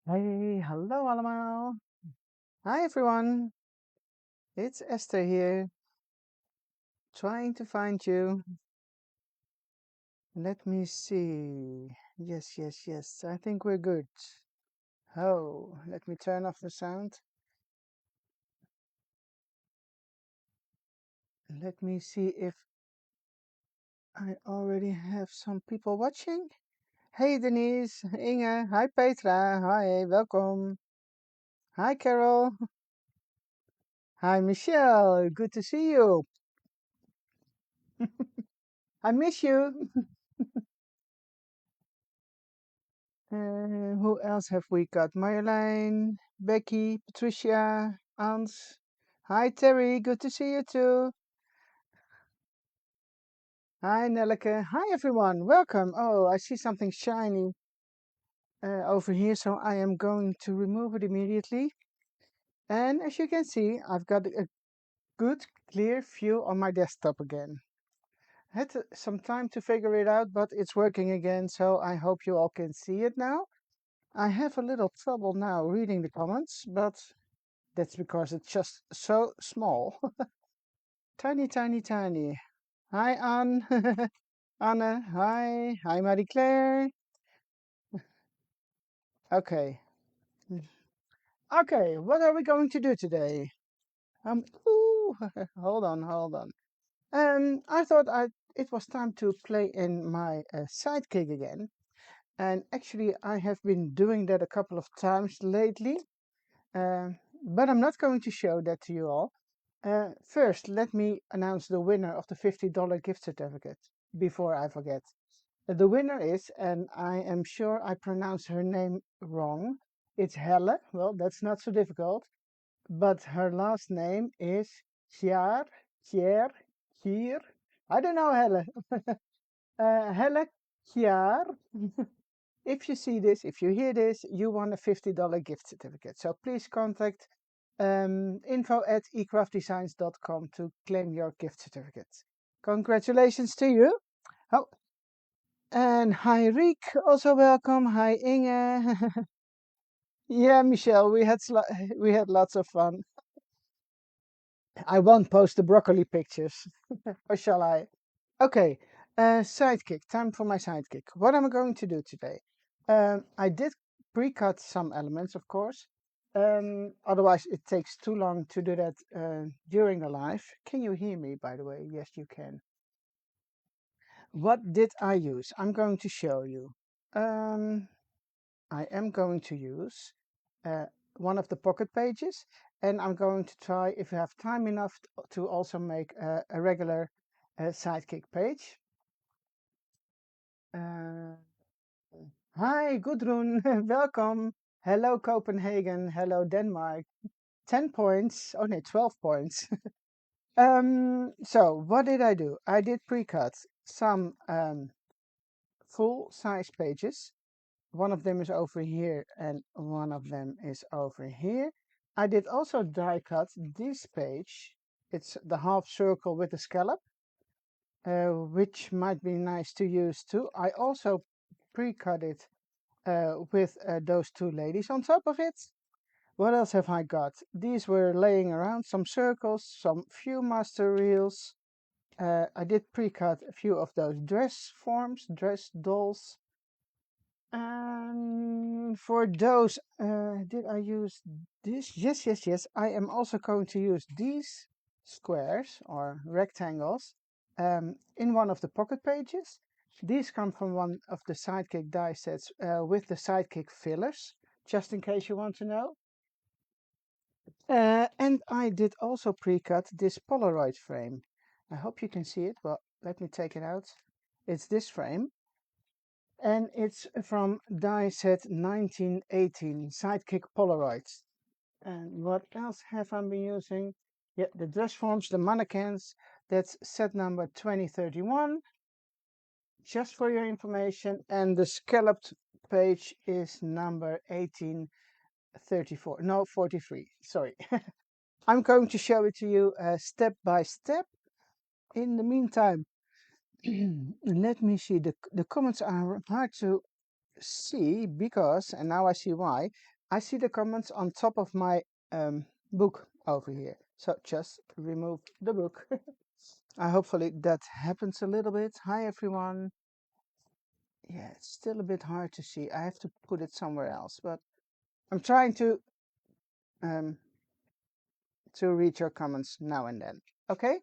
Hey, hallo allemaal. Hi everyone. It's Esther here, trying to find you. Let me see. Yes. I think we're good. Oh, let me turn off the sound. Let me see if I already have some people watching. Hey Denise, Inge, hi Petra, hi, welcome. Hi Carol, hi Michelle, good to see you. I miss you. Who else have we got? Marjolein, Becky, Patricia, Ans. Hi Terry, good to see you too. Hi Nelleke. Hi everyone, welcome. Oh, I see something shiny over here, so I am going to remove it immediately. And as you can see, I've got a good, clear view on my desktop again. Had some time to figure it out, but it's working again, so I hope you all can see it now. I have a little trouble now reading the comments, but that's because it's just so small. Tiny. Hi, Anne. Anne, hi. Hi, Marie Claire. Okay. Okay, what are we going to do today? Ooh, hold on. I thought it was time to play in my Sidekick again. And actually, I have been doing that a couple of times lately. But I'm not going to show that to you all. First, let me announce the winner of the $50 gift certificate before I forget. The winner is, and I am sure I pronounce her name wrong, it's Helle. Well, that's not so difficult, but her last name is Chiar, Kier, Kier. I don't know, Helle. Helle Chiar. If you see this, if you hear this, you won a $50 gift certificate. So please contact info@ecraftdesigns.com to claim your gift certificate. Congratulations to you. Oh, and hi Riek, also welcome. Hi Inge. Yeah, Michelle, we had lots of fun. I won't post the broccoli pictures, or shall I? Okay, sidekick. Time for my sidekick. What am I going to do today? I did pre-cut some elements, of course. Otherwise, it takes too long to do that during the live. Can you hear me, by the way? Yes, you can. What did I use? I'm going to show you. Um, I am going to use uh, one of the pocket pages, and I'm going to try, if you have time enough, to also make a regular sidekick page. Uh, Hi, Gudrun, welcome. Hello, Copenhagen. Hello, Denmark. 10 points. Oh, no, 12 points. So what did I do? I did pre-cut some full size pages. One of them is over here and one of them is over here. I did also die cut this page. It's the half circle with the scallop, which might be nice to use too. I also pre-cut it with those two ladies on top of it. What else have I got? These were laying around, some circles, some Viewmaster reels. I did pre-cut a few of those dress forms, dress dolls. And for those, did I use this? Yes. I am also going to use these squares or rectangles in one of the pocket pages. These come from one of the Sidekick die sets with the Sidekick fillers, just in case you want to know. And I did also pre-cut this Polaroid frame. I hope you can see it. Well, let me take it out. It's this frame. And it's from die set 1918 Sidekick Polaroids. And what else have I been using? Yeah, the dress forms, the mannequins. That's set number 2031. Just for your information. And the scalloped page is number 1834. No, 43. Sorry. I'm going to show it to you step by step. In the meantime, let me see. The comments are hard to see because, and now I see why, I see the comments on top of my book over here. So just remove the book. Hopefully that happens a little bit. Hi everyone. Yeah, it's still a bit hard to see. I have to put it somewhere else, but I'm trying um, to read your comments now and then. Okay?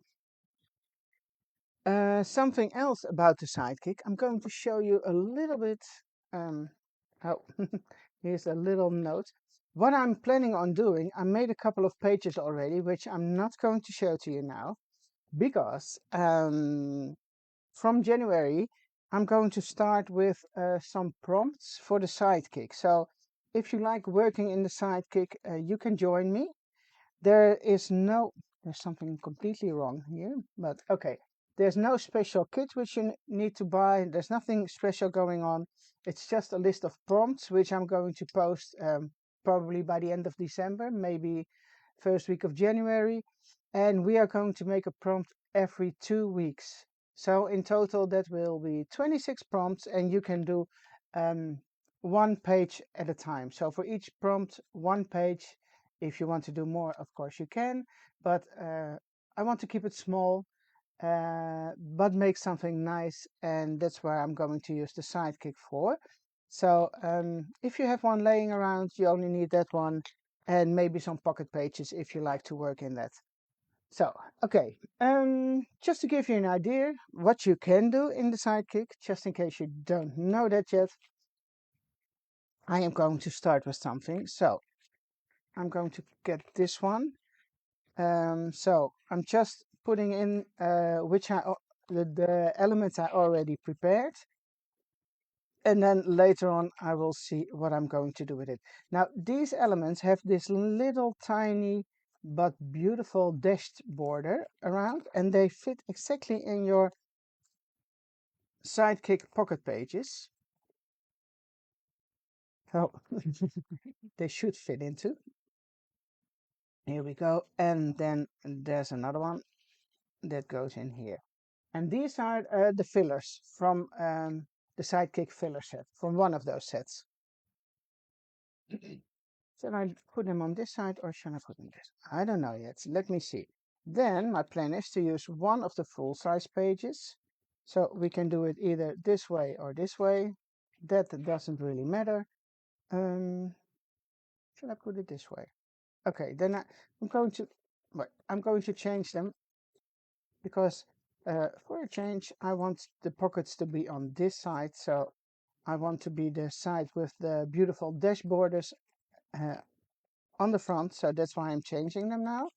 Something else about the Sidekick. I'm going to show you a little bit. Um, oh, here's a little note. What I'm planning on doing, I made a couple of pages already, which I'm not going to show to you now, because from January, I'm going to start with some prompts for the Sidekick. So if you like working in the Sidekick, you can join me. There is no, there's something completely wrong here, but okay. There's no special kit which you need to buy. There's nothing special going on. It's just a list of prompts which I'm going to post probably by the end of December, maybe first week of January. And we are going to make a prompt every 2 weeks. So in total, that will be 26 prompts, and you can do um, one page at a time. So for each prompt, one page. If you want to do more, of course you can, but I want to keep it small, but make something nice, and that's where I'm going to use the Sidekick for. So if you have one laying around, you only need that one, and maybe some pocket pages if you like to work in that. So, okay, just to give you an idea what you can do in the Sidekick, just in case you don't know that yet, I am going to start with something. So I'm going to get this one. So I'm just putting in the elements I already prepared, and then later on I will see what I'm going to do with it. Now these elements have this little tiny but beautiful dashed border around, and they fit exactly in your Sidekick pocket pages. Oh, they should fit into. Here we go, and then there's another one that goes in here. And these are the fillers from the Sidekick filler set, from one of those sets. Should I put them on this side or should I put them this? I don't know yet. Let me see. Then my plan is to use one of the full-size pages. So we can do it either this way or this way. That doesn't really matter. Should I put it this way? Okay, then I'm going to I'm going to change them, because for a change I want the pockets to be on this side. So I want to be the side with the beautiful dash borders on the front. So that's why I'm changing them now.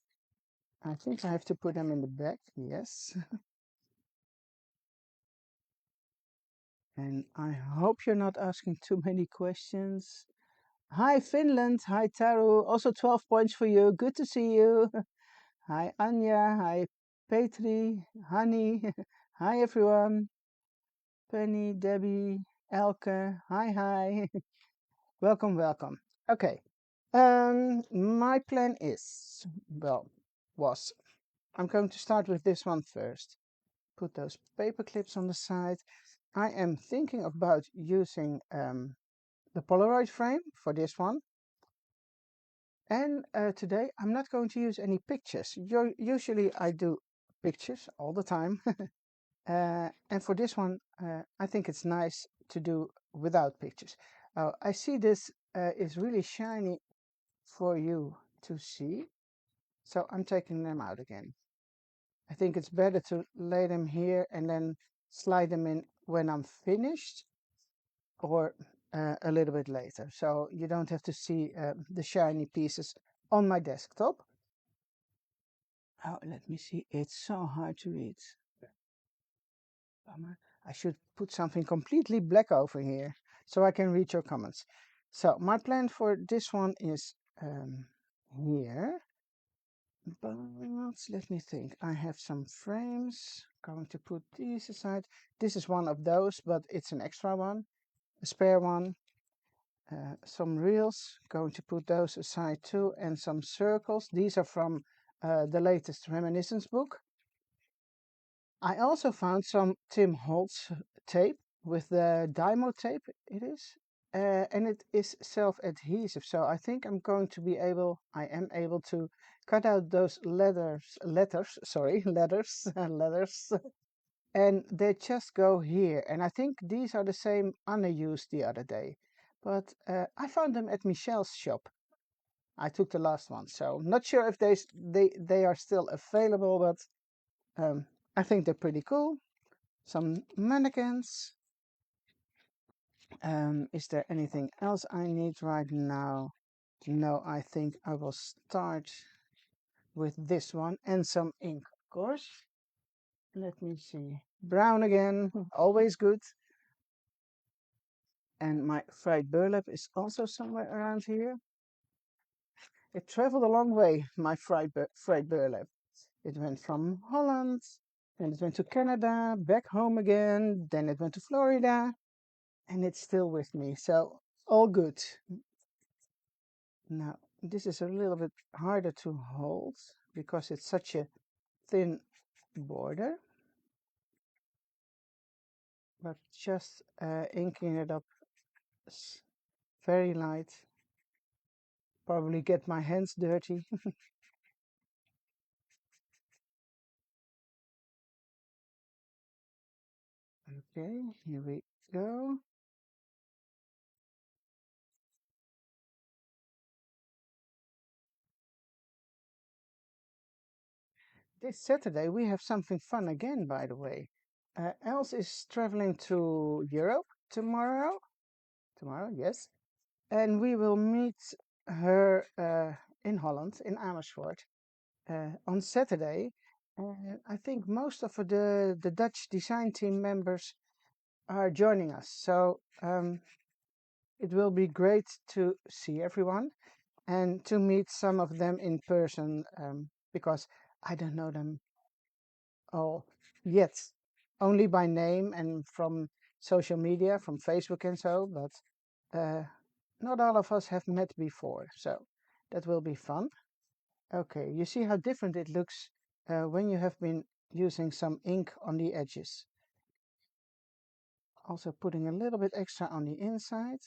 I think I have to put them in the back. Yes. And I hope you're not asking too many questions. Hi Finland. Hi Taru. Also 12 points for you. Good to see you. Hi Anya. Hi Petri. Honey. Hi everyone. Penny, Debbie, Elke. Hi. Welcome, welcome. Okay. My plan is, well, was, I'm going to start with this one first. Put those paper clips on the side. I am thinking about using the Polaroid frame for this one. And today I'm not going to use any pictures. Usually I do pictures all the time. And for this one, I think it's nice to do without pictures. I see this is really shiny for you to see, so I'm taking them out again. I think it's better to lay them here and then slide them in when I'm finished, or a little bit later, so you don't have to see the shiny pieces on my desktop. Oh, let me see, it's so hard to read. Bummer. I should put something completely black over here so I can read your comments. So my plan for this one is here. But let me think. I have some frames. Going to put these aside. This is one of those, but it's an extra one, a spare one. Some reels. Going to put those aside too, and some circles. These are from the latest Reminiscence book. I also found some Tim Holtz tape with the Dymo tape, it is. and it is self-adhesive. So I think I am able to cut out those letters, and they just go here. And I think these are the same Anne used the other day, but I found them at Michelle's shop. I took the last one, so not sure if they are still available, but I think they're pretty cool. Some mannequins. Is there anything else I need right now? No, I think I will start with this one and some ink, of course. Let me see. Brown again, always good. And my fried burlap is also somewhere around here. It traveled a long way, my fried burlap. It went from Holland, then it went to Canada, back home again, then it went to Florida, and it's still with me. So all good. Now, this is a little bit harder to hold because it's such a thin border, but just inking it up very light. Probably get my hands dirty. Okay, here we go. This Saturday we have something fun again, by the way. Els is traveling to Europe tomorrow. Tomorrow, yes. And we will meet her in Holland, in Amersfoort, on Saturday. I think most of the Dutch design team members are joining us. So it will be great to see everyone and to meet some of them in person because I don't know them all yet, only by name and from social media, from Facebook and so, but not all of us have met before. So that will be fun. Okay, you see how different it looks when you have been using some ink on the edges. Also putting a little bit extra on the inside.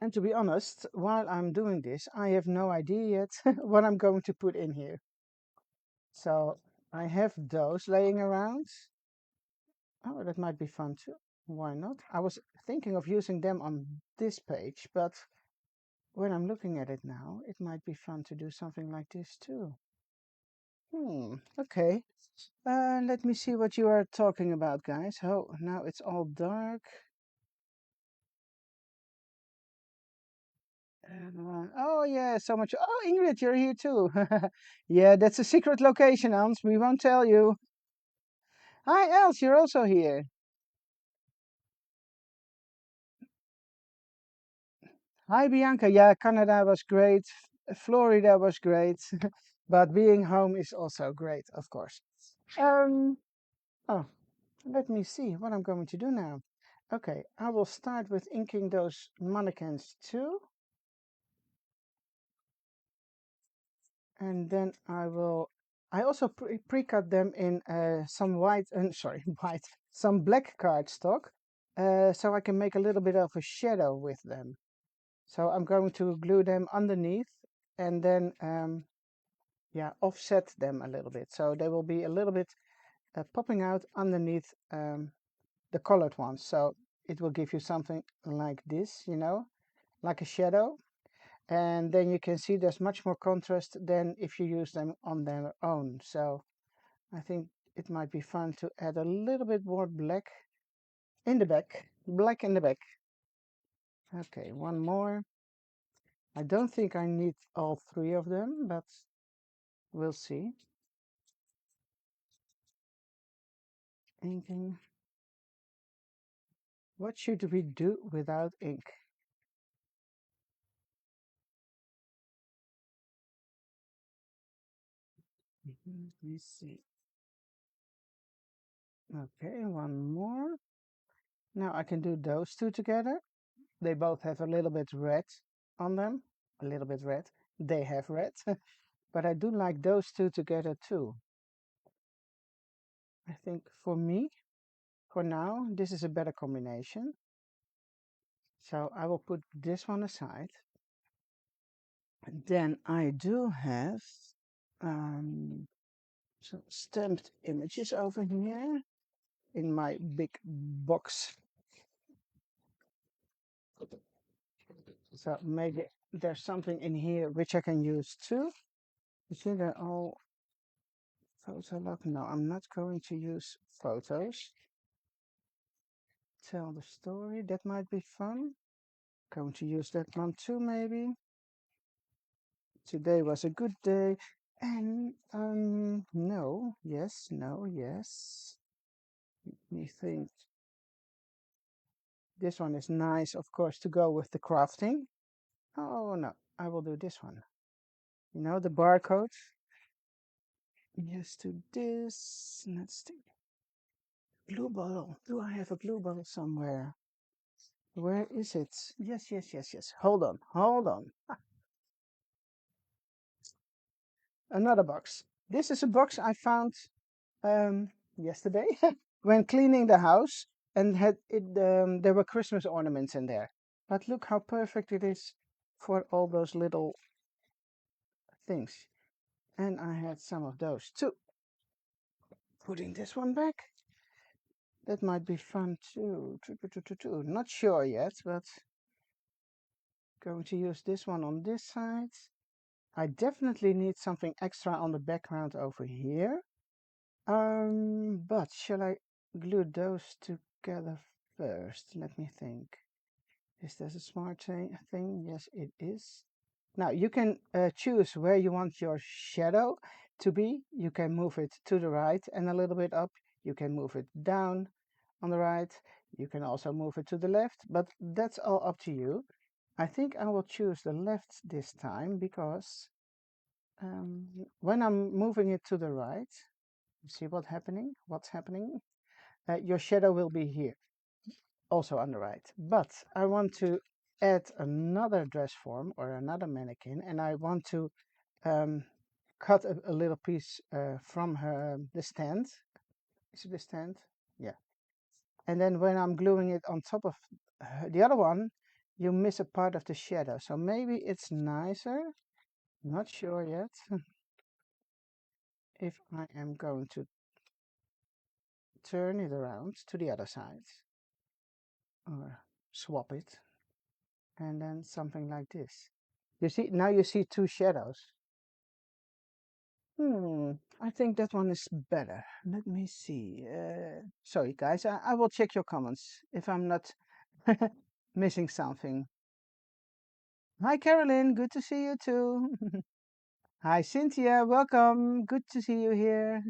And to be honest, while I'm doing this, I have no idea yet what I'm going to put in here. So I have those laying around. Oh, that might be fun too. Why not? I was thinking of using them on this page, but when I'm looking at it now, it might be fun to do something like this too. Okay. Let me see what you are talking about, guys. Oh, now it's all dark. Oh, yeah, so much. Oh, Ingrid, you're here too. Yeah, that's a secret location, Hans. We won't tell you. Hi, Els, you're also here. Hi, Bianca. Yeah, Canada was great. Florida was great. But being home is also great, of course. Um, oh, let me see what I'm going to do now. Okay, I will start with inking those mannequins too. And then I also pre-cut them in some white, some black cardstock, so I can make a little bit of a shadow with them. So I'm going to glue them underneath and then, yeah, offset them a little bit. So they will be a little bit popping out underneath the colored ones. So it will give you something like this, like a shadow. And then you can see there's much more contrast than if you use them on their own. So I think it might be fun to add a little bit more black in the back. Black in the back. Okay, one more. I don't think I need all three of them, but we'll see. Inking. What should we do without ink? Let me see. Okay, one more. Now I can do those two together. They both have a little bit red on them. A little bit red. They have red. But I do like those two together too. I think for me, for now, this is a better combination. So I will put this one aside. And then I do have some stamped images over here in my big box. So maybe there's something in here which I can use too. You see they're all photo log. No, I'm not going to use photos. Tell the story, that might be fun. Going to use that one too, maybe. Today was a good day. And no, yes, no, yes. Let me think. This one is nice, of course, to go with the crafting. Oh no, I will do this one. You know, the barcode. Yes, to this. Let's see. Glue bottle. Do I have a glue bottle somewhere? Where is it? Yes, yes, yes, yes. Hold on, hold on. Another box. This is a box I found yesterday when cleaning the house, and had it. There were Christmas ornaments in there. But look how perfect it is for all those little things. And I had some of those too. Putting this one back. That might be fun too. Not sure yet, but going to use this one on this side. I definitely need something extra on the background over here. But shall I glue those together first? Let me think. Is this a smart thing? Yes, it is. Now you can choose where you want your shadow to be. You can move it to the right and a little bit up. You can move it down on the right. You can also move it to the left, but that's all up to you. I think I will choose the left this time because when I'm moving it to the right, you see what's happening? Your shadow will be here, also on the right. But I want to add another dress form or another mannequin, and I want to cut a little piece from the stand. Is it the stand? Yeah. And then when I'm gluing it on top of the other one, you miss a part of the shadow. So maybe it's nicer, not sure yet, if I am going to turn it around to the other side or swap it, and then something like this. You see, now you see two shadows. I think that one is better. Let me see. Sorry, guys, I will check your comments if I'm not missing something. Hi, Carolyn. Good to see you too. Hi, Cynthia. Welcome. Good to see you here.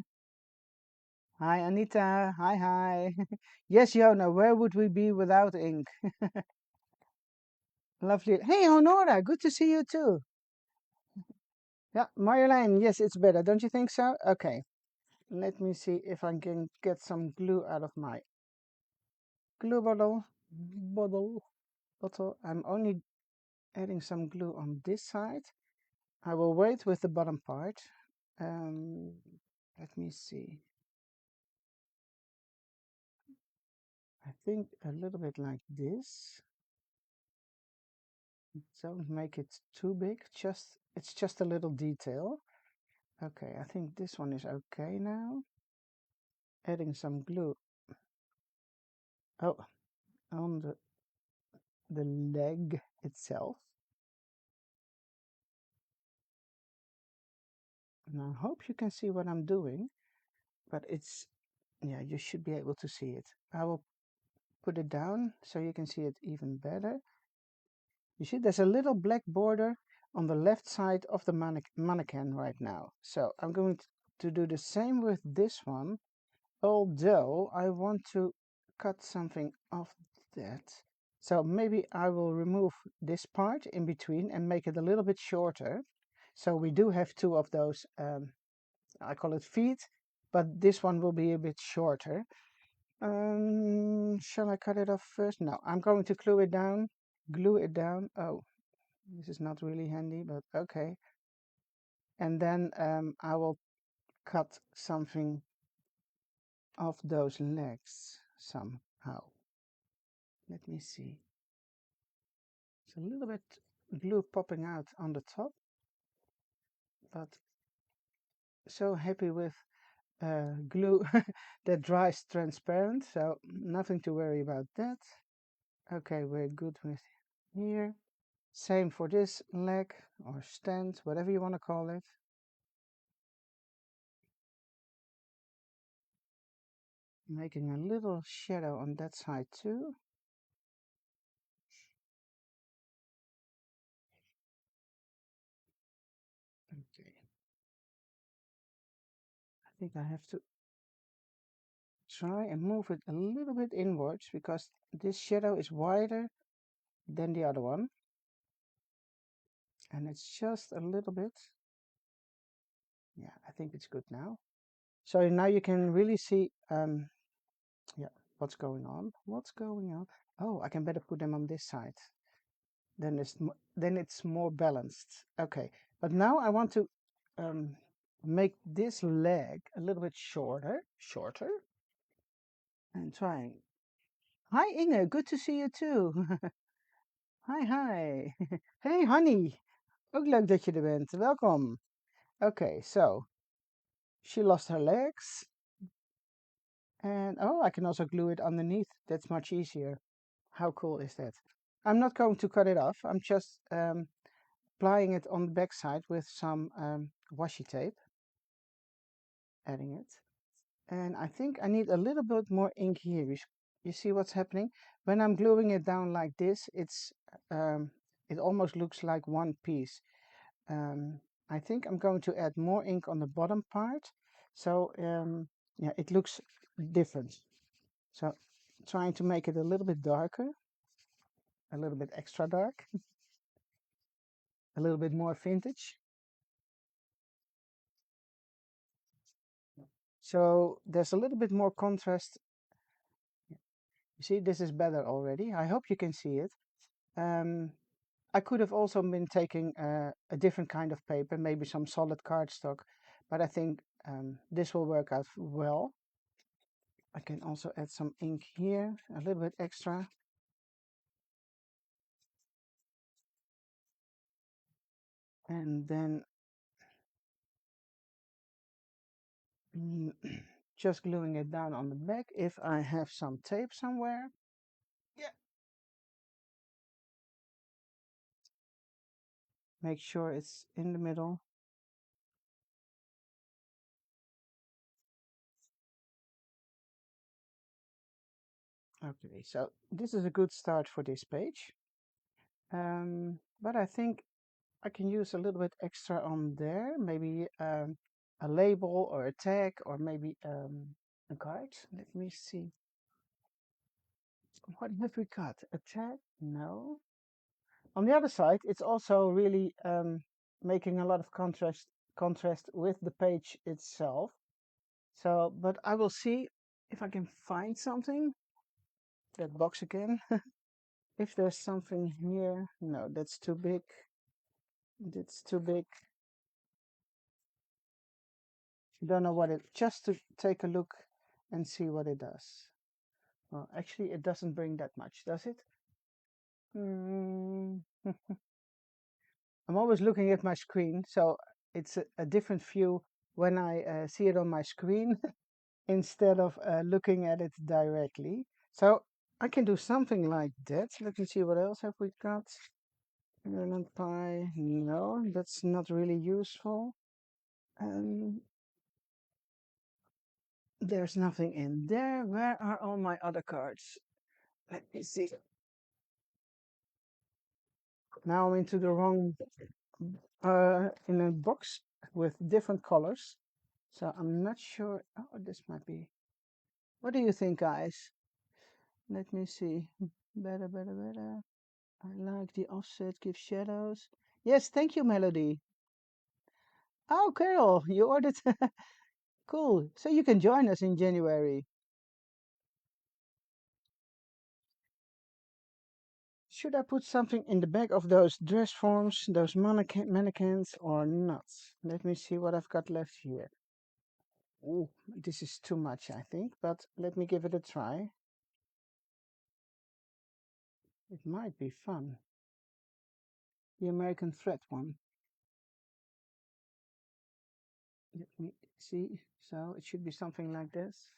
Hi, Anita. Hi, hi. Yes, Yona, where would we be without ink? Lovely. Hey, Honora. Good to see you too. Yeah, Marjolein. Yes, it's better. Don't you think so? Okay. Let me see if I can get some glue out of my glue bottle. I'm only adding some glue on this side. I will wait with the bottom part. Um, Let me see. I think a little bit like this. Don't make it too big. It's just a little detail. Okay, I think this one is okay now. Adding some glue. Oh, on the leg itself. And I hope you can see what I'm doing, but yeah, you should be able to see it. I will put it down so you can see it even better. You see, there's a little black border on the left side of the mannequin right now. So I'm going to do the same with this one, although I want to cut something off that. So maybe I will remove this part in between and make it a little bit shorter. So we do have two of those, I call it feet, but this one will be a bit shorter. Shall I cut it off first? No, I'm going to glue it down. Glue it down. Oh, this is not really handy, but okay. And then I will cut something off those legs somehow. Let me see. It's a little bit glue popping out on the top, but so happy with glue that dries transparent, so nothing to worry about that. Okay, we're good with here. Same for this leg or stand, whatever you want to call it. Making a little shadow on that side too. Okay. I think I have to try and move it a little bit inwards because this shadow is wider than the other one. And it's just a little bit. Yeah, I think it's good now. So now you can really see yeah, what's going on. What's going on? Oh, I can better put them on this side. Then it's more balanced. Okay, but now I want to um, make this leg a little bit shorter, and trying. Hi Inge, good to see you too. Hi, hi. Hey honey, ook leuk dat je er bent. Welkom. Okay, so she lost her legs, and oh, I can also glue it underneath. That's much easier. How cool is that? I'm not going to cut it off. I'm just applying it on the back side with some washi tape, adding it. And I think I need a little bit more ink here. You see what's happening? When I'm gluing it down like this, it almost looks like one piece. I think I'm going to add more ink on the bottom part. So yeah, it looks different. So trying to make it a little bit darker, a little bit extra dark, a little bit more vintage. So there's a little bit more contrast. You see, this is better already. I hope you can see it. I could have also been taking a different kind of paper, maybe some solid cardstock, but I think this will work out well. I can also add some ink here, a little bit extra. And then just gluing it down on the back if I have some tape somewhere. Yeah. Make sure it's in the middle. Okay, so this is a good start for this page. But I think I can use a little bit extra on there, maybe a label or a tag or maybe a card. Let me see. What have we got? A tag? No. On the other side, it's also really making a lot of contrast with the page itself. So, but I will see if I can find something. That box again. If there's something here. No, that's too big. That's too big. Don't know what it, just to take a look and see what it does. Well, actually, it doesn't bring that much, does it? Mm. I'm always looking at my screen, so it's a different view when I see it on my screen instead of looking at it directly. So I can do something like that. Let me see, what else have we got? Ireland pie. No, that's not really useful. There's nothing in there. Where are all my other cards? Let me see. Now I'm into the wrong in a box with different colors. So I'm not sure. Oh, this might be. What do you think, guys? Let me see. Better, better, better. I like the offset, give shadows. Yes, thank you, Melody. Oh, Carol, you ordered. Cool. So you can join us in January. Should I put something in the back of those dress forms, those mannequins, or not? Let me see what I've got left here. Ooh, this is too much, I think, but let me give it a try. It might be fun. the American thread one. Let me see. So it should be something like this.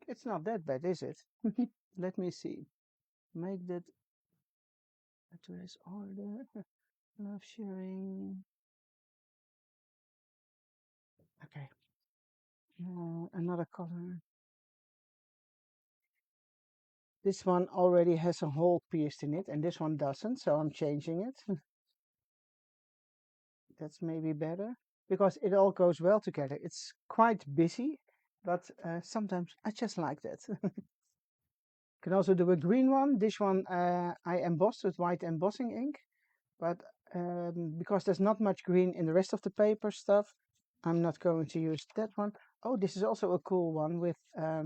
It's not that bad, is it? Let me see. Make that address order. Love sharing. Okay. Another color. This one already has a hole pierced in it, and this one doesn't, so I'm changing it. That's maybe better because it all goes well together. It's quite busy, but sometimes I just like that. Can also do a green one. This one I embossed with white embossing ink, but because there's not much green in the rest of the paper stuff, I'm not going to use that one. Oh, this is also a cool one with a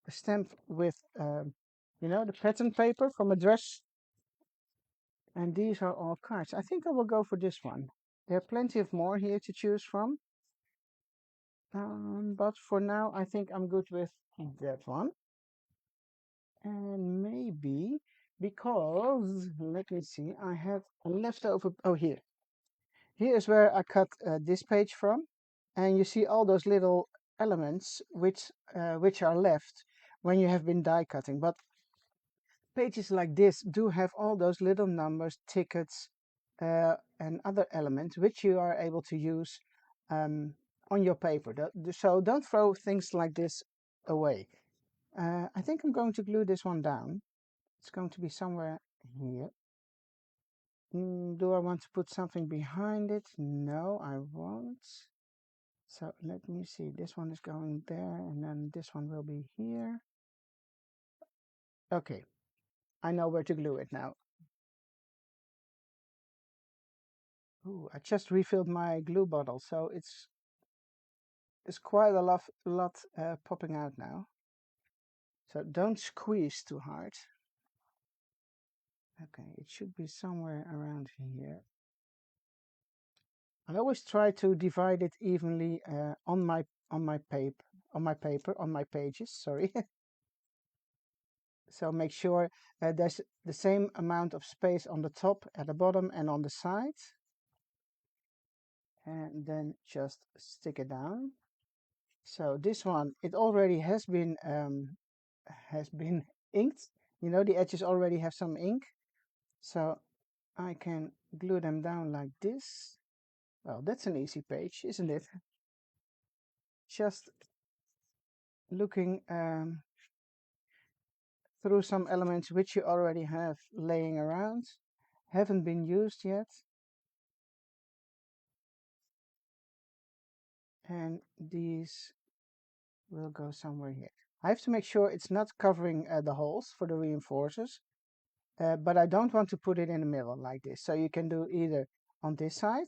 stamp with, the pattern paper from a dress. And these are all cards. I think I will go for this one. There are plenty of more here to choose from. But for now, I think I'm good with that one. And maybe because, let me see, I have a leftover. Oh, here. Here is where I cut this page from. And you see all those little elements which are left when you have been die cutting. But pages like this do have all those little numbers, tickets, and other elements which you are able to use on your paper. So don't throw things like this away. I think I'm going to glue this one down. It's going to be somewhere here. Do I want to put something behind it? No, I won't. So let me see. This one is going there, and then this one will be here. Okay, I know where to glue it now. Ooh, I just refilled my glue bottle, so it's quite a lot popping out now. So don't squeeze too hard. Okay, it should be somewhere around here. I always try to divide it evenly on my pages. Sorry. So make sure there's the same amount of space on the top, at the bottom, and on the side. And then just stick it down. So this one, it already has been inked. You know, the edges already have some ink. So I can glue them down like this. Well, that's an easy page, isn't it? Just looking through some elements which you already have laying around, haven't been used yet. And these will go somewhere here. I have to make sure it's not covering the holes for the reinforcers, but I don't want to put it in the middle like this. So you can do either on this side,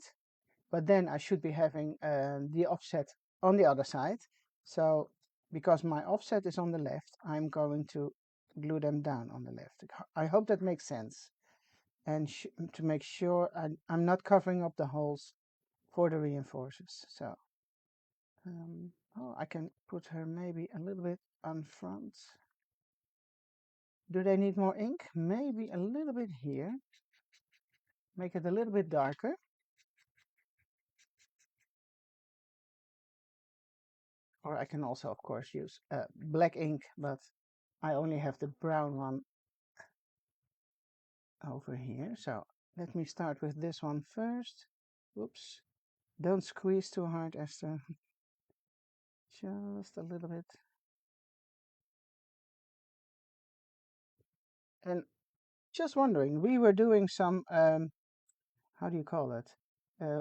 but then I should be having the offset on the other side. So because my offset is on the left, I'm going to glue them down on the left. I hope that makes sense. And to make sure I'm not covering up the holes for the reinforcers. So oh, I can put her maybe a little bit on front. Do they need more ink? Maybe a little bit here. Make it a little bit darker. Or I can also, of course, use black ink, but I only have the brown one over here. So let me start with this one first. Whoops. Don't squeeze too hard, Esther. Just a little bit. And just wondering, we were doing some, how do you call it?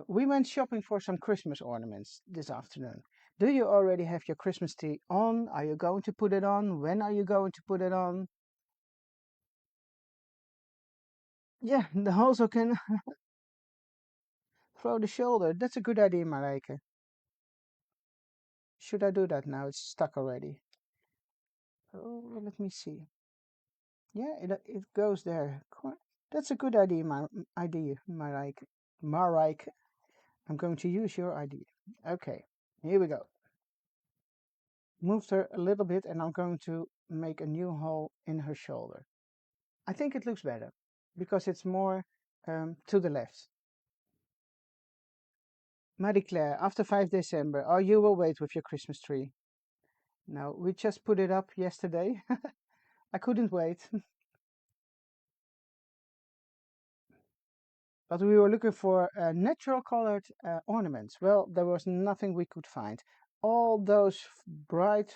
We went shopping for some Christmas ornaments this afternoon. Do you already have your Christmas tree on? Are you going to put it on? When are you going to put it on? Yeah, the also can throw the shoulder. That's a good idea, Marijke. Should I do that now? It's stuck already. Oh, let me see. Yeah, it goes there. That's a good idea, Marijke. Marijke. I'm going to use your idea. Okay, here we go. Moved her a little bit and I'm going to make a new hole in her shoulder. I think it looks better because it's more to the left. Marie Claire, after 5 December, oh, you will wait with your Christmas tree. No, we just put it up yesterday. I couldn't wait. But we were looking for natural colored ornaments. Well, there was nothing we could find. All those bright,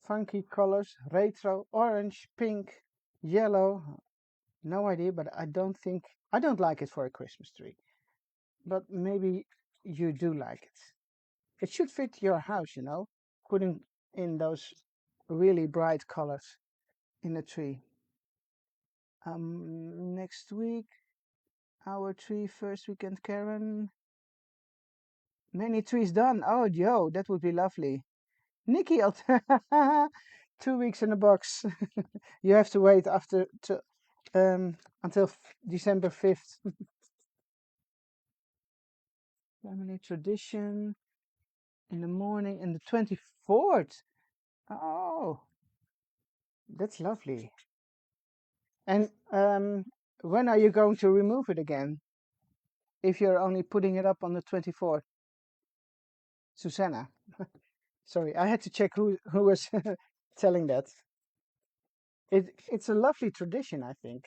funky colors, retro, orange, pink, yellow, no idea, but I don't like it for a Christmas tree. But maybe you do like it. It should fit your house, you know, putting in those really bright colors in a tree. Next week, our tree first weekend, Karen. Many trees done. Oh, Joe, that would be lovely. Nikki, 2 weeks in a box. You have to wait until December 5th. Family tradition in the morning and the 24th. Oh, that's lovely. And when are you going to remove it again? If you're only putting it up on the 24th? Susanna. Sorry, I had to check who was telling that. It's a lovely tradition, I think.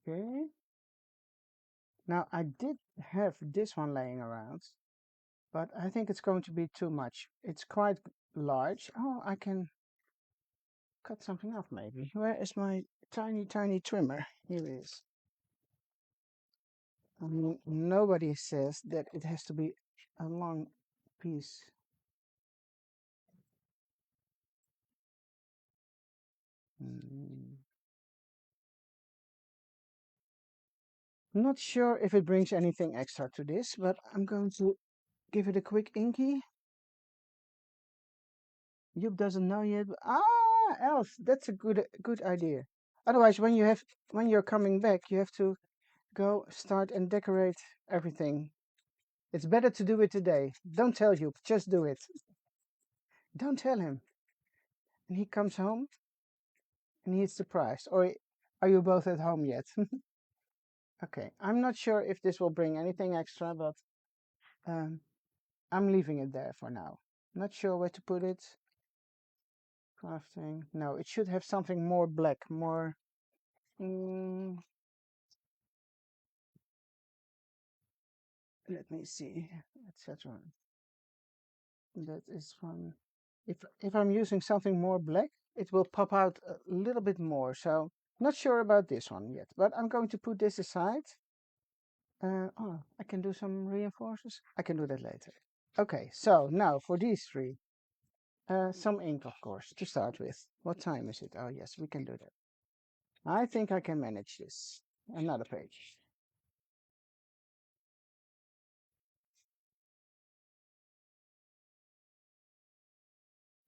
Okay. Now I did have this one laying around, but I think it's going to be too much. It's quite large. Oh, I can cut something off maybe. Where is my tiny, tiny trimmer? Here it is. I mean, nobody says that it has to be a long piece. Mm. Not sure if it brings anything extra to this, but I'm going to give it a quick inky. Joep doesn't know yet. Else, that's a good idea. Otherwise, when you're coming back, you have to go start and decorate everything. It's better to do it today. Don't tell you, just do it. Don't tell him. And he comes home and he's surprised. Or are you both at home yet? Okay, I'm not sure if this will bring anything extra, but um, I'm leaving it there for now. Not sure where to put it. Crafting. No, it should have something more black, more. Mm, let me see, etc. That is fun. If I'm using something more black, it will pop out a little bit more. So not sure about this one yet, but I'm going to put this aside. Oh, I can do some reinforcers. I can do that later. Okay, so now for these three, some ink, of course, to start with. What time is it? Oh, yes, we can do that. I think I can manage this. Another page.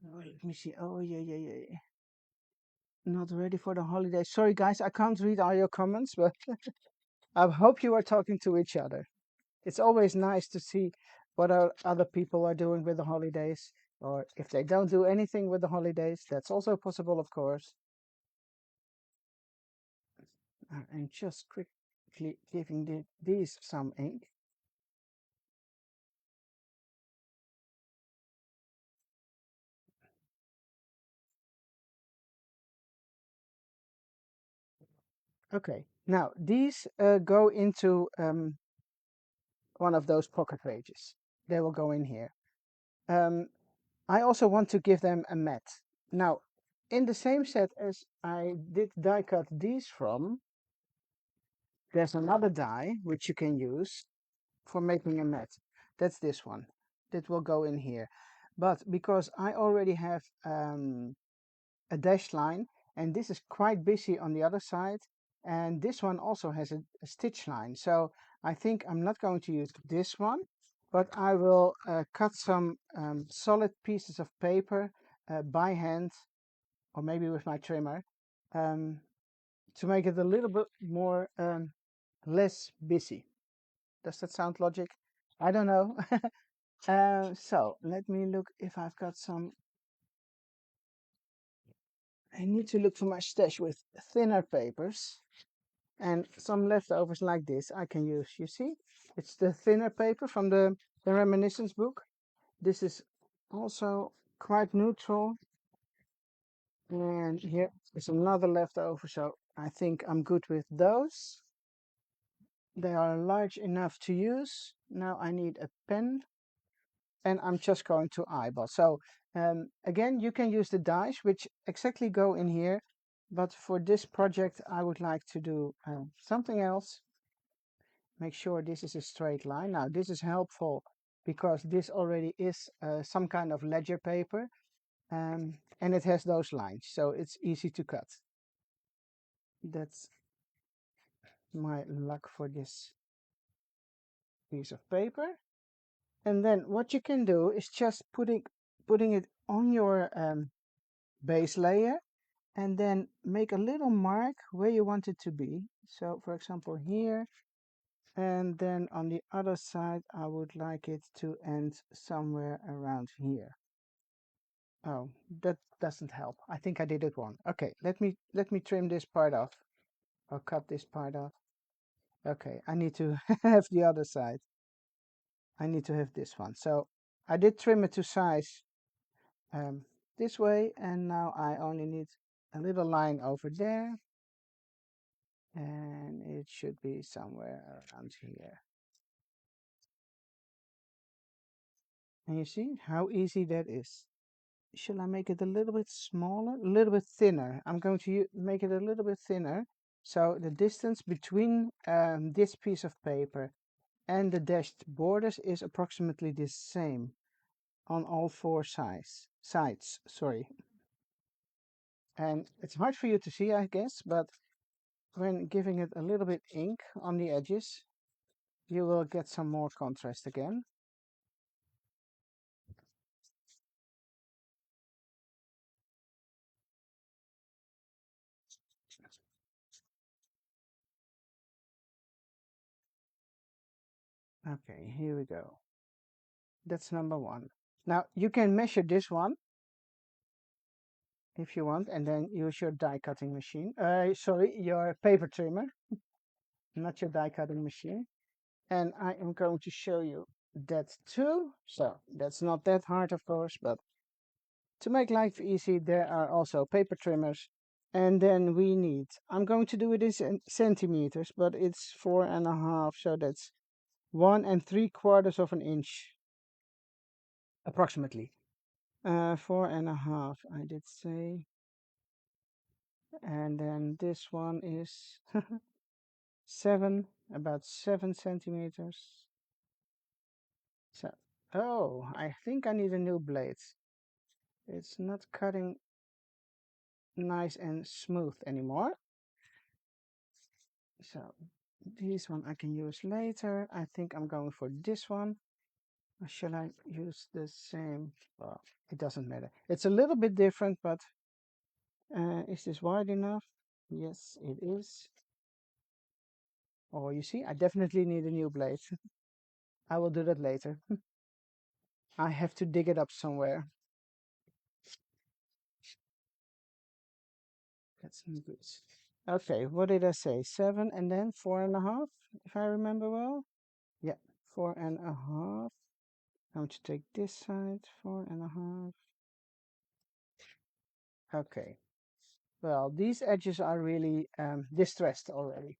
Oh, let me see. Oh, yeah, yeah, yeah, yeah. Not ready for the holiday. Sorry, guys, I can't read all your comments, but I hope you are talking to each other. It's always nice to see what other people are doing with the holidays, or if they don't do anything with the holidays, that's also possible, of course. I'm just quickly giving these some ink. Okay, now these go into one of those pocket pages. They will go in here. Um, I also want to give them a mat. Now, in the same set as I did die cut these from, there's another die which you can use for making a mat. That's this one. That will go in here. But because I already have a dashed line, and this is quite busy on the other side, and this one also has a stitch line. So I think I'm not going to use this one, but I will cut some solid pieces of paper by hand, or maybe with my trimmer, um, to make it a little bit more less busy. Does that sound logic? I don't know. So let me look if I've got some. I need to look for my stash with thinner papers and some leftovers like this I can use. You see, it's the thinner paper from the reminiscence book. This is also quite neutral. And here is another leftover, so I think I'm good with those. They are large enough to use. Now I need a pen, and I'm just going to eyeball. So again, you can use the dies, which exactly go in here, but for this project, I would like to do something else. Make sure this is a straight line. Now, this is helpful because this already is some kind of ledger paper, and it has those lines, so it's easy to cut. That's my luck for this piece of paper. And then what you can do is just putting it on your base layer and then make a little mark where you want it to be. So for example here, and then on the other side I would like it to end somewhere around here. Oh, that doesn't help. I think I did it wrong. Okay, let me trim this part off or cut this part off. Okay, I need to have the other side. I need to have this one. So I did trim it to size um, this way, and now I only need a little line over there, and it should be somewhere around here. And you see how easy that is. Shall I make it a little bit smaller, a little bit thinner? I'm going to make it a little bit thinner, so the distance between this piece of paper and the dashed borders is approximately the same on all four sides, sorry. And it's hard for you to see, I guess, but when giving it a little bit ink on the edges, you will get some more contrast again. Okay, here we go. That's number one. Now you can measure this one if you want, and then use your die cutting machine. Sorry, your paper trimmer, not your die cutting machine. And I am going to show you that too. So that's not that hard, of course, but to make life easy, there are also paper trimmers. And then we need, I'm going to do it in centimeters, but it's 4.5, so that's 1 3/4 of an inch, approximately. 4.5, I did say. And then this one is 7, about 7 centimeters. So, oh, I think I need a new blade. It's not cutting nice and smooth anymore. So this one I can use later. I think I'm going for this one. Or shall I use the same? Well, it doesn't matter. It's a little bit different, but is this wide enough? Yes, it is. Oh, you see, I definitely need a new blade. I will do that later. I have to dig it up somewhere. That's not good. Okay, what did I say? 7 and then 4.5, if I remember well. Yeah, 4.5. I'm going to take this side, 4.5. Okay. Well, these edges are really distressed already.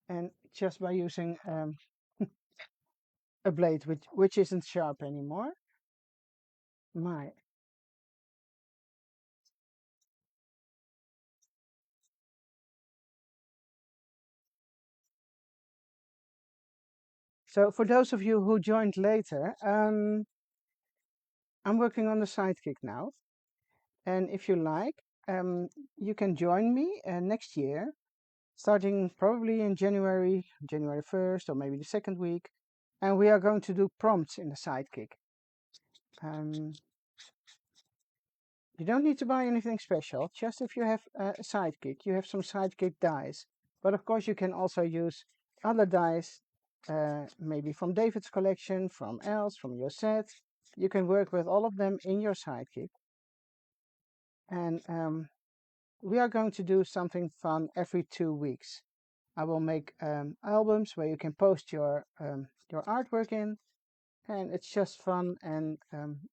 And just by using a blade which isn't sharp anymore, my so for those of you who joined later, I'm working on the Sidekick now, and if you like, you can join me next year, starting probably in January 1st, or maybe the second week, and we are going to do prompts in the Sidekick. You don't need to buy anything special, just if you have a Sidekick, you have some Sidekick dies. But of course you can also use other dies maybe from David's collection, from Els, from your set. You can work with all of them in your Sidekick. And we are going to do something fun every 2 weeks. I will make albums where you can post your artwork in, and it's just fun and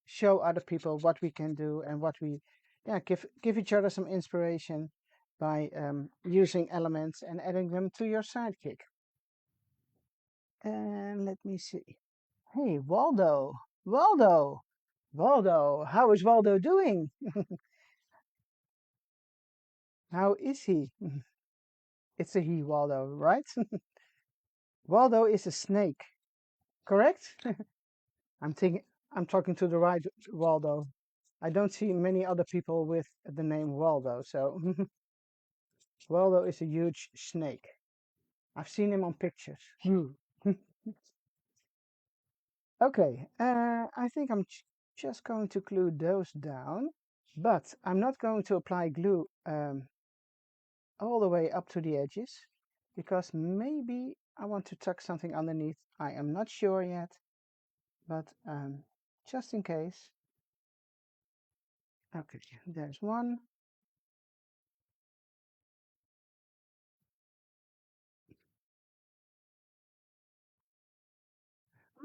show other people what we can do and what we, yeah, give each other some inspiration by using elements and adding them to your Sidekick. And let me see. Hey, Waldo, Waldo, Waldo. How is Waldo doing? How is he? It's a he, Waldo, right? Waldo is a snake, correct? I'm thinking I'm talking to the right Waldo. I don't see many other people with the name Waldo, so Waldo is a huge snake. I've seen him on pictures. Okay, I think I'm just going to glue those down, but I'm not going to apply glue all the way up to the edges because maybe I want to tuck something underneath. I am not sure yet, but just in case. Okay, there's one.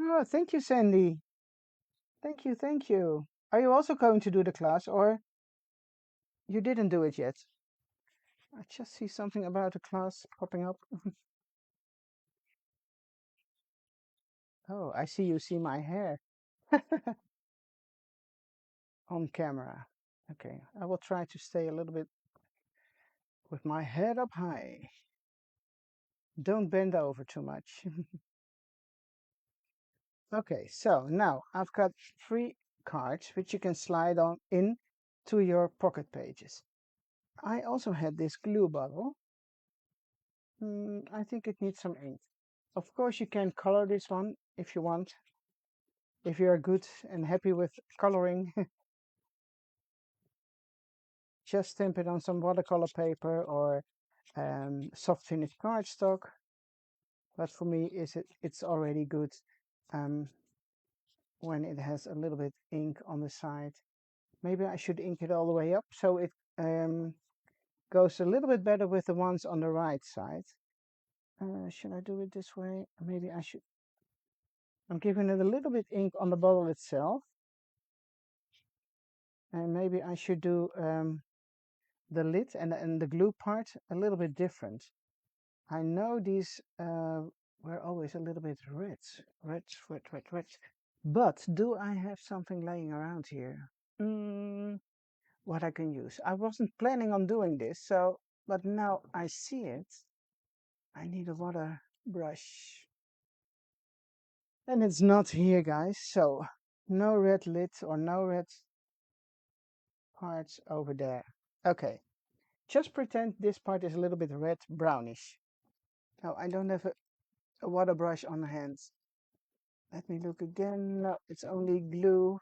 Oh, thank you, Sandy. Thank you, thank you. Are you also going to do the class or you didn't do it yet? I just see something about a class popping up. Oh, I see you see my hair on camera. Okay, I will try to stay a little bit with my head up high. Don't bend over too much. Okay, so now I've got 3 cards which you can slide on in to your pocket pages. I also had this glue bottle. I think it needs some ink. Of course, you can color this one if you want. If you are good and happy with coloring, just stamp it on some watercolor paper or soft finish cardstock. But for me, it's already good when it has a little bit ink on the side. Maybe I should ink it all the way up so it goes a little bit better with the ones on the right side. Should I do it this way? Maybe I should. I'm giving it a little bit ink on the bottle itself. And maybe I should do the lid and the glue part a little bit different. I know these were always a little bit red. But do I have something laying around here? What I can use? I wasn't planning on doing this, so, but now I see it. I need a water brush. And it's not here, guys, so no red lid or no red parts over there. Okay, just pretend this part is a little bit red brownish. Now I don't have a water brush on hands. Let me look again. No, it's only glue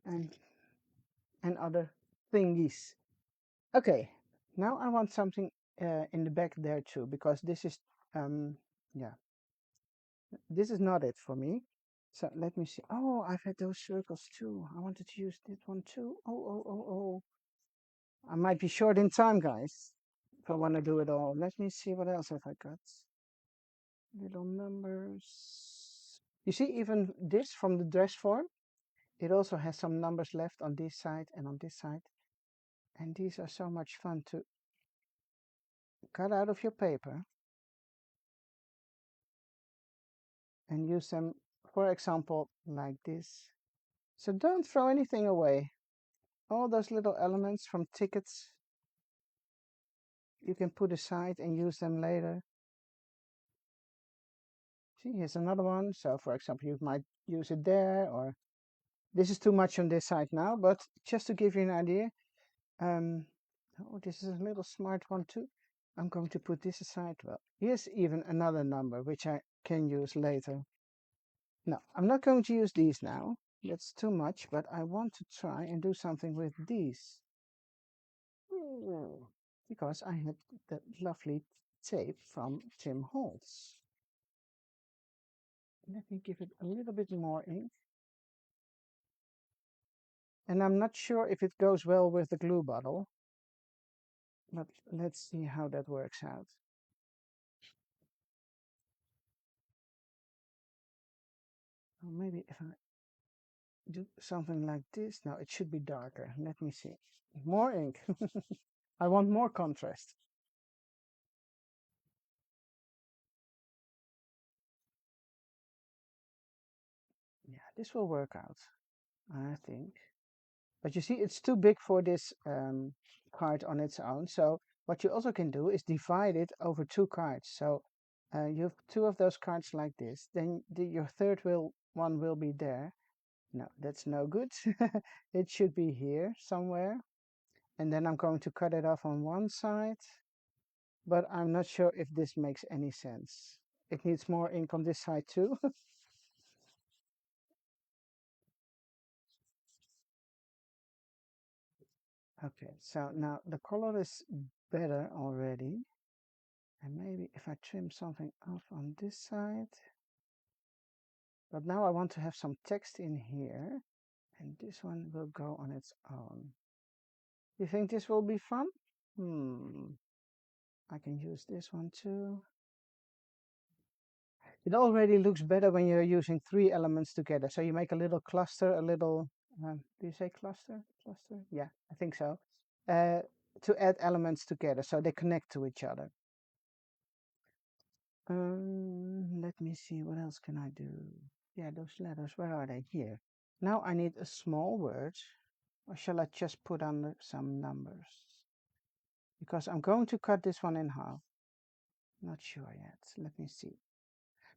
and other thingies. Okay, now I want something in the back there too, because this is, yeah, this is not it for me. So let me see. Oh, I've had those circles too. I wanted to use this one too. Oh. I might be short in time, guys, if I want to do it all. Let me see what else have I got. Little numbers. You see, even this from the dress form, it also has some numbers left on this side and on this side. And these are so much fun to cut out of your paper and use them, for example, like this. So don't throw anything away. All those little elements from tickets, you can put aside and use them later. See, here's another one. So for example, you might use it there, or this is too much on this side now, but just to give you an idea, oh, this is a little smart one too. I'm going to put this aside. Well, here's even another number which I can use later. No, I'm not going to use these now. That's too much, but I want to try and do something with these. Because I had that lovely tape from Tim Holtz. Let me give it a little bit more ink. And I'm not sure if it goes well with the glue bottle, but let's see how that works out. Or maybe if I do something like this, no, it should be darker. Let me see. More ink. I want more contrast. Yeah, this will work out, I think. But you see, it's too big for this card on its own. So what you also can do is divide it over two cards. So you have two of those cards like this. Then your third one will be there. No, that's no good. It should be here somewhere. And then I'm going to cut it off on one side. But I'm not sure if this makes any sense. It needs more ink on this side too. Okay, so now the color is better already. And maybe if I trim something off on this side. But now I want to have some text in here. And this one will go on its own. You think this will be fun? I can use this one too. It already looks better when you're using three elements together. So you make a little cluster, a little, do you say cluster? Cluster? Yeah, I think so. To add elements together so they connect to each other. Let me see, what else can I do? Yeah, those letters, where are they? Here. Now I need a small word, or shall I just put under some numbers? Because I'm going to cut this one in half. Not sure yet. Let me see.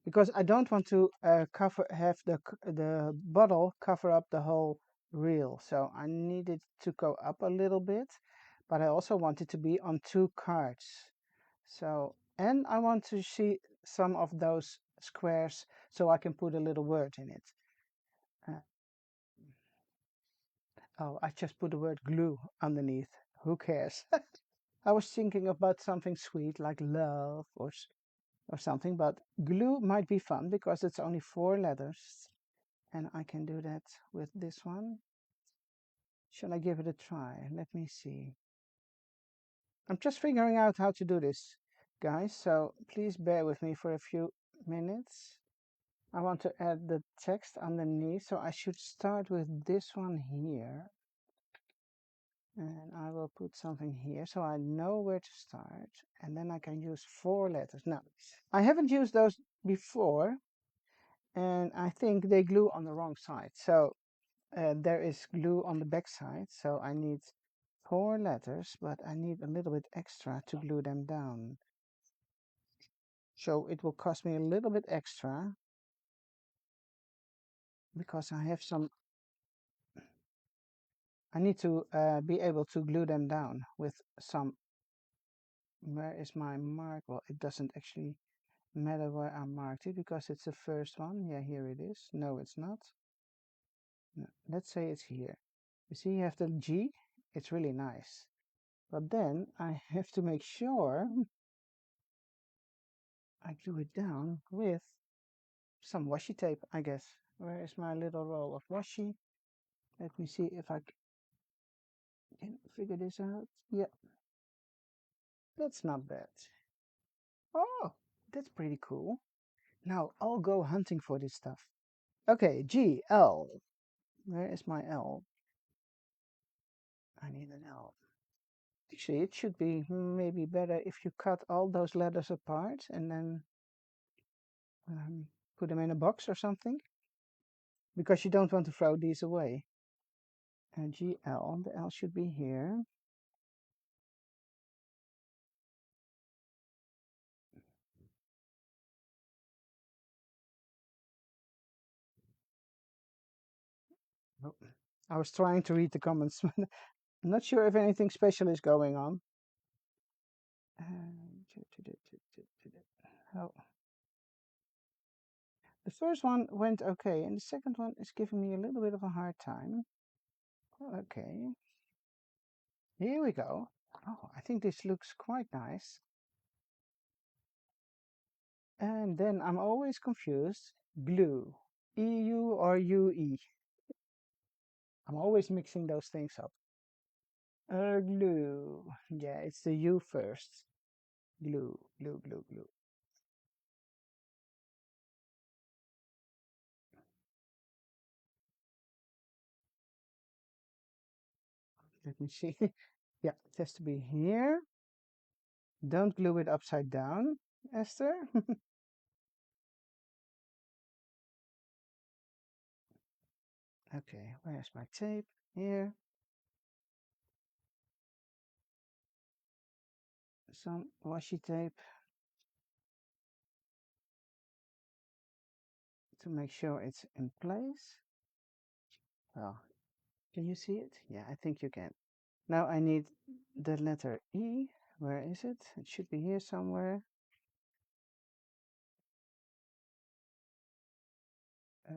Because I don't want to have the bottle cover up the whole reel. So I need it to go up a little bit, but I also want it to be on two cards. So, and I want to see some of those squares so I can put a little word in it. Uh, oh, I just put the word glue underneath. Who cares? I was thinking about something sweet like love or something, but glue might be fun because it's only 4 letters. And I can do that with this one. Shall I give it a try? Let me see. I'm just figuring out how to do this, guys, so please bear with me for a few minutes. I want to add the text underneath, so I should start with this one here. And I will put something here so I know where to start. And then I can use 4 letters. Now, I haven't used those before, and I think they glue on the wrong side. So there is glue on the back side, so I need 4 letters, but I need a little bit extra to glue them down. So it will cost me a little bit extra because I need to be able to glue them down with some. Where is my mark? Well, it doesn't actually matter where I marked it because it's the first one. Yeah, here it is. No, it's not. No, let's say it's here. You see, you have the G. It's really nice. But then I have to make sure I glue it down with some washi tape, I guess. Where is my little roll of washi? Let me see if I can figure this out. Yeah, that's not bad. Oh, that's pretty cool. Now I'll go hunting for this stuff. Okay, G, L. Where is my L? I need an L. Actually, it should be maybe better if you cut all those letters apart and then put them in a box or something. Because you don't want to throw these away. And GL, the L should be here. Oh, I was trying to read the comments. I'm not sure if anything special is going on. Oh. The first one went okay, and the second one is giving me a little bit of a hard time. Okay. Here we go. Oh, I think this looks quite nice. And then I'm always confused glue. EU or UE? I'm always mixing those things up. Glue. Yeah, it's the U first. Glue, glue, glue, glue. Let me see. Yeah, it has to be here. Don't glue it upside down, Esther. Okay, where's my tape? Here. Some washi tape to make sure it's in place. Well, can you see it? Yeah, I think you can. Now I need the letter E. Where is it? It should be here somewhere.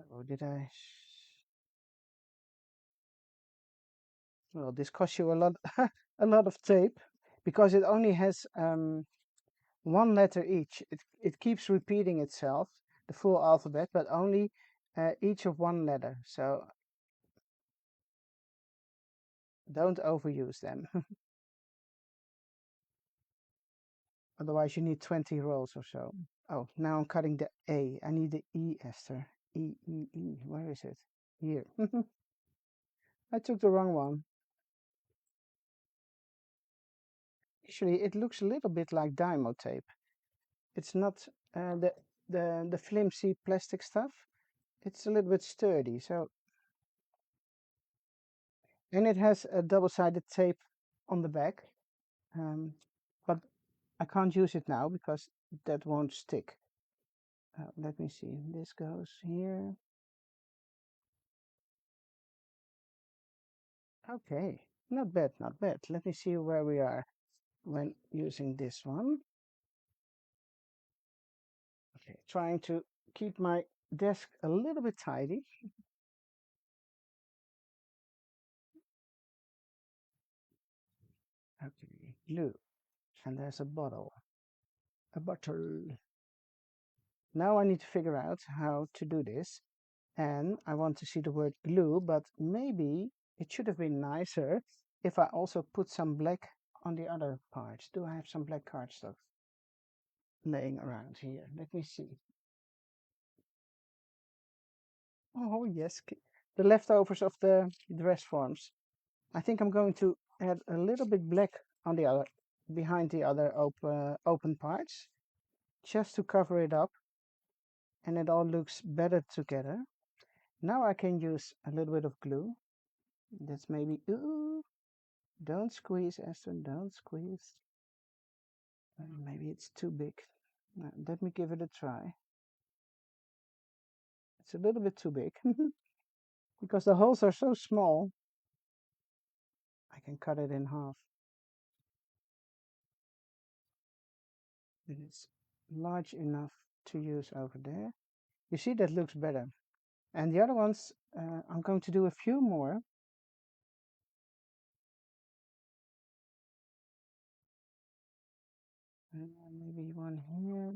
Or did I? Well, this costs you a lot, a lot of tape, because it only has one letter each. It keeps repeating itself, the full alphabet, but only each of one letter. So don't overuse them. Otherwise, you need 20 rolls or so. Oh, now I'm cutting the A. I need the E, Esther. E, E, E. Where is it? Here. I took the wrong one. Actually, it looks a little bit like Dymo tape. It's not the flimsy plastic stuff. It's a little bit sturdy. So, and it has a double-sided tape on the back. But I can't use it now because that won't stick. Let me see. This goes here. Okay, not bad, not bad. Let me see where we are when using this one. Okay, trying to keep my desk a little bit tidy. Okay, glue. And there's a bottle. A bottle. Now I need to figure out how to do this. And I want to see the word glue, but maybe it should have been nicer if I also put some black on the other parts. Do I have some black cardstock laying around here? Let me see. Oh, yes, the leftovers of the dress forms. I think I'm going to add a little bit black on the other, behind the other open parts, just to cover it up, and it all looks better together. Now I can use a little bit of glue. That's maybe, ooh, don't squeeze, Esther, don't squeeze. Maybe it's too big. Let me give it a try. It's a little bit too big because the holes are so small. I can cut it in half. It is large enough to use over there. You see, that looks better. And the other ones, I'm going to do a few more. Maybe one here.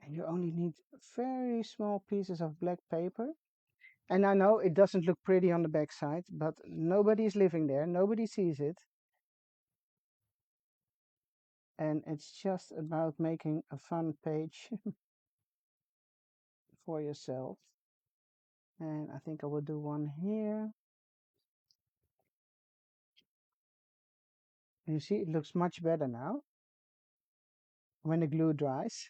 And you only need very small pieces of black paper. And I know it doesn't look pretty on the back side, but nobody's living there. Nobody sees it. And it's just about making a fun page for yourself. And I think I will do one here. You see, it looks much better now when the glue dries.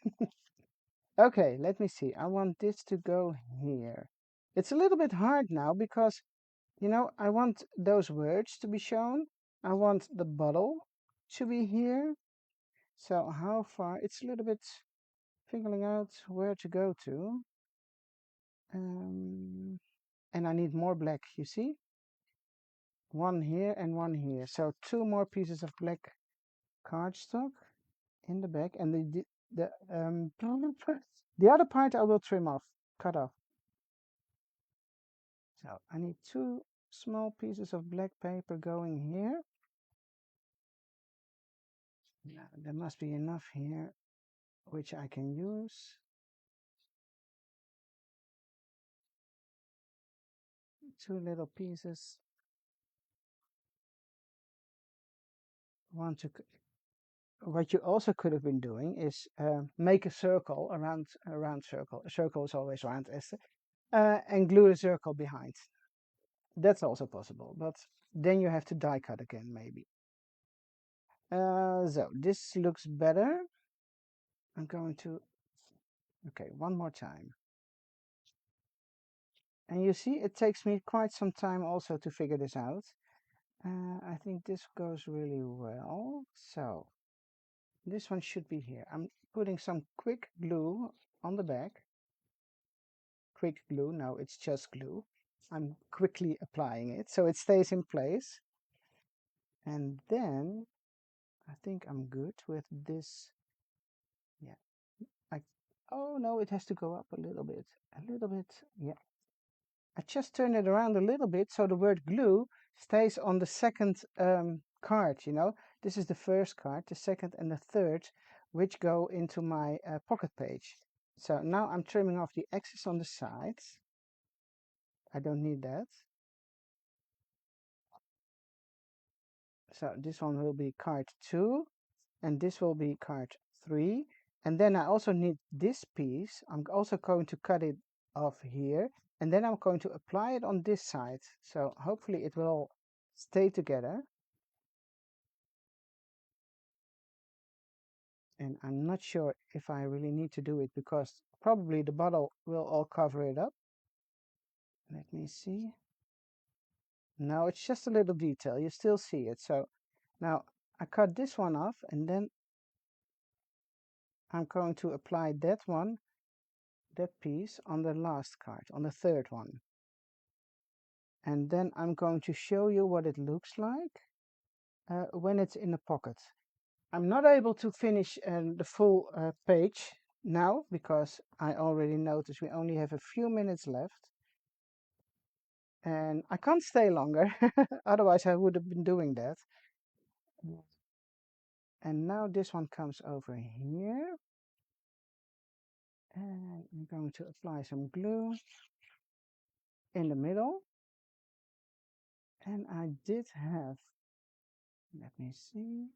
Okay, let me see. I want this to go here. It's a little bit hard now because, you know, I want those words to be shown. I want the bottle to be here. So how far? It's a little bit figuring out where to go to. And I need more black, you see? One here and one here. So two more pieces of black cardstock in the back, and the other part I will trim off, cut off. So I need two small pieces of black paper going here. Yeah, there must be enough here which I can use. two little pieces. One to what you also could have been doing is make a circle around a round circle. A circle is always round, Esther, and glue the circle behind. That's also possible, but then you have to die cut again, maybe. So this looks better. I'm going to, okay, one more time. And you see, it takes me quite some time also to figure this out. I think this goes really well. So this one should be here. I'm putting some quick glue on the back. Quick glue, no, it's just glue. I'm quickly applying it so it stays in place. And then I think I'm good with this. Yeah, oh no, it has to go up a little bit. Yeah. I just turn it around a little bit so the word glue stays on the second card, you know. This is the first card, the second and the third, which go into my pocket page. So now I'm trimming off the excess on the sides. I don't need that. So this one will be card 2, and this will be card 3. And then I also need this piece. I'm also going to cut it off here, and then I'm going to apply it on this side. So hopefully it will stay together. And I'm not sure if I really need to do it because probably the bottle will all cover it up. Let me see. No, it's just a little detail. You still see it. So now I cut this one off, and then I'm going to apply that one, that piece, on the last card, on the third one. And then I'm going to show you what it looks like when it's in the pocket. I'm not able to finish the full page now because I already noticed we only have a few minutes left. And I can't stay longer, otherwise I would have been doing that. And now this one comes over here. And I'm going to apply some glue in the middle. And I did have, let me see.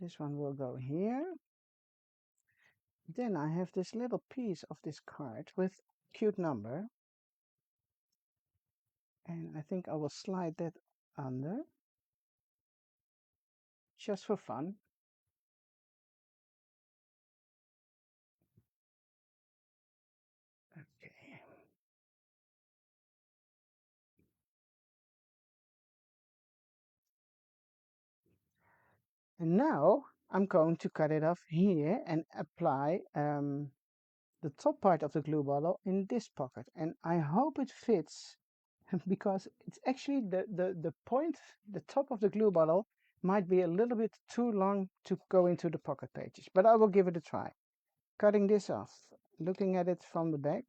This one will go here. Then I have this little piece of this card with cute number. And I think I will slide that under, just for fun. Okay. And now I'm going to cut it off here and apply the top part of the glue bottle in this pocket. And I hope it fits because it's actually the point, the top of the glue bottle might be a little bit too long to go into the pocket pages, but I will give it a try. Cutting this off, looking at it from the back,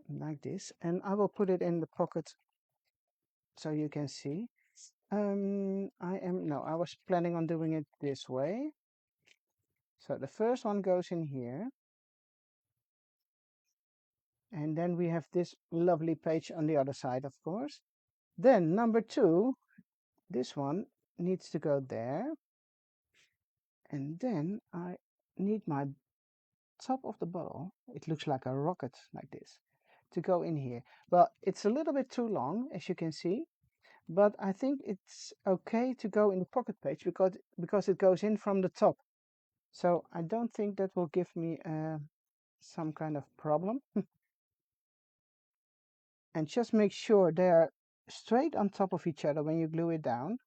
like this, and I will put it in the pocket so you can see. I was planning on doing it this way. So the first one goes in here. And then we have this lovely page on the other side, of course. Then number 2, this one needs to go there. And then I need my top of the bottle. It looks like a rocket like this to go in here. Well, it's a little bit too long, as you can see. But I think it's okay to go in the pocket page because it goes in from the top. So I don't think that will give me some kind of problem. And just make sure they're straight on top of each other when you glue it down,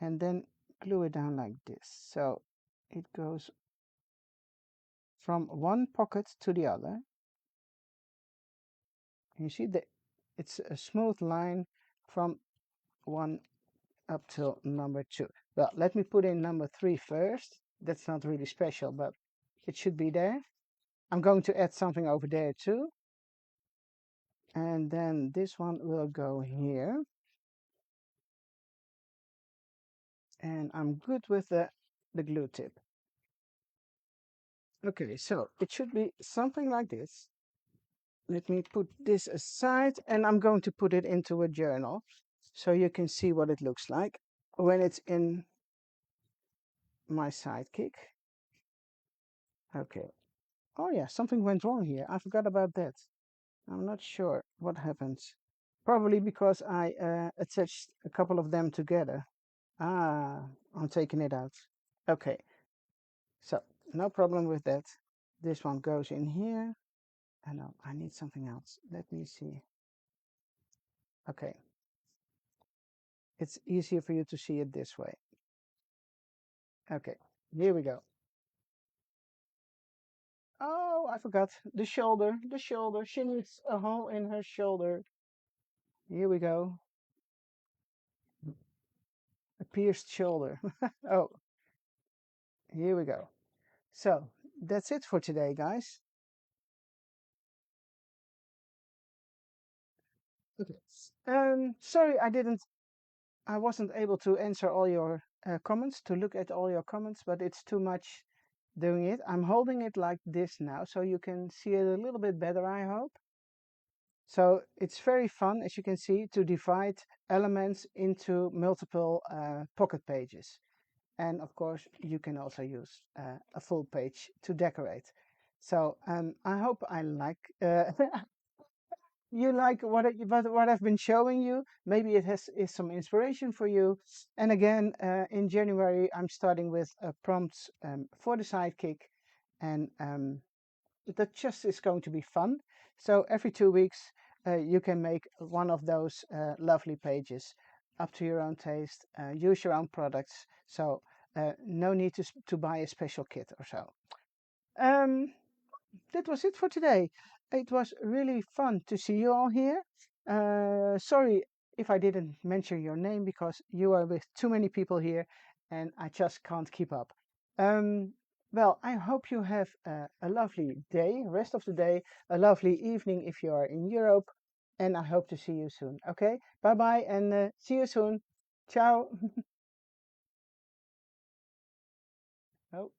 and then glue it down like this. So it goes from one pocket to the other. And you see that it's a smooth line from one up till number 2. Well, let me put in number 3 first. That's not really special, but it should be there. I'm going to add something over there too. And then this one will go here. And I'm good with the glue tip. Okay, so it should be something like this. let me put this aside, and I'm going to put it into a journal so you can see what it looks like when it's in my Sidekick. Okay. Oh yeah, something went wrong here. I forgot about that. I'm not sure what happened. Probably because I attached a couple of them together. Ah, I'm taking it out. Okay, so no problem with that. This one goes in here. I know, I need something else. Let me see. Okay, it's easier for you to see it this way. Okay, here we go. Oh, I forgot. The shoulder, the shoulder. She needs a hole in her shoulder. Here we go. A pierced shoulder. Oh, here we go. So that's it for today, guys. Okay. Sorry I wasn't able to answer all your comments, to look at all your comments, but it's too much doing it. I'm holding it like this now, so you can see it a little bit better, I hope. So it's very fun, as you can see, to divide elements into multiple pocket pages. And of course, you can also use a full page to decorate. So I hope I like you like what I've been showing you. Maybe it is some inspiration for you. And again, in January, I'm starting with prompts for the Sidekick, and that just is going to be fun. So every 2 weeks, you can make one of those lovely pages, up to your own taste. Use your own products. So no need to buy a special kit or so. Um, that was it for today. It was really fun to see you all here. Sorry if I didn't mention your name because you are with too many people here and I just can't keep up. Um, well, I hope you have a lovely day, rest of the day, a lovely evening if you are in Europe, and I hope to see you soon. Okay, bye bye, and see you soon. Ciao. Oh.